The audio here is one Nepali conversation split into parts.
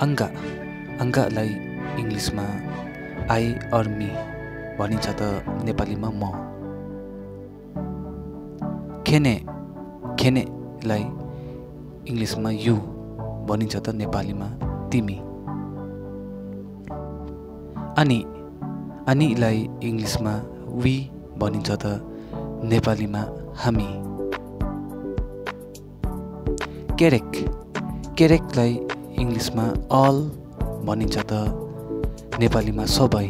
अंगा अंगालाई इंग्लिशमा आई और मी भनिन्छ त नेपालीमा म। खेने खेनेलाई इंग्लिशमा यु भनिन्छ त नेपालीमा तिमी। अनि अनिलाई इंग्लिशमा वी भनिन्छ त नेपालीमा हामी। केरेक केरेकलाई इंग्लिशमा अल भनिन्छ त नेपालीमा सबै।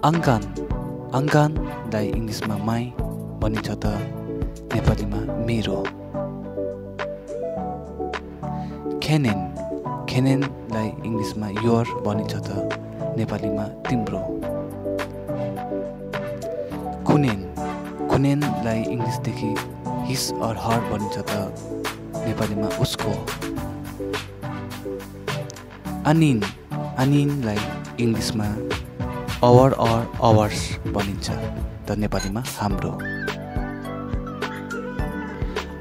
अंगान अंगानलाई इंग्लिशमा माई भनिन्छ त नेपालीमा मेरो। खेनेन खेनेनलाई इंग्लिशमा योर भनिन्छ त नेपालीमा तिम्रो। खुनेन खुनेनलाई इंग्लिशदेखि हिस और हर भनिन्छ त नेपालीमा उसको। अनिन अनिनलाई इंग्लिशमा अवर और अवर्स भनिन्छ त नेपालीमा हाम्रो।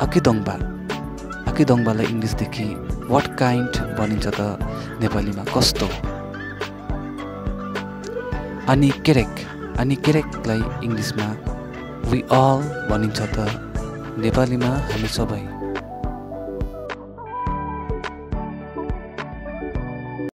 अकिदोङबा अकिदोङबालाई इंग्लिशदेखि व्हाट काइन्ड भनिन्छ त नेपालीमा कस्तो। अनि केरेकलाई इंग्लिशमा वी अल भनिन्छ त नेपालीमा हामी सबै।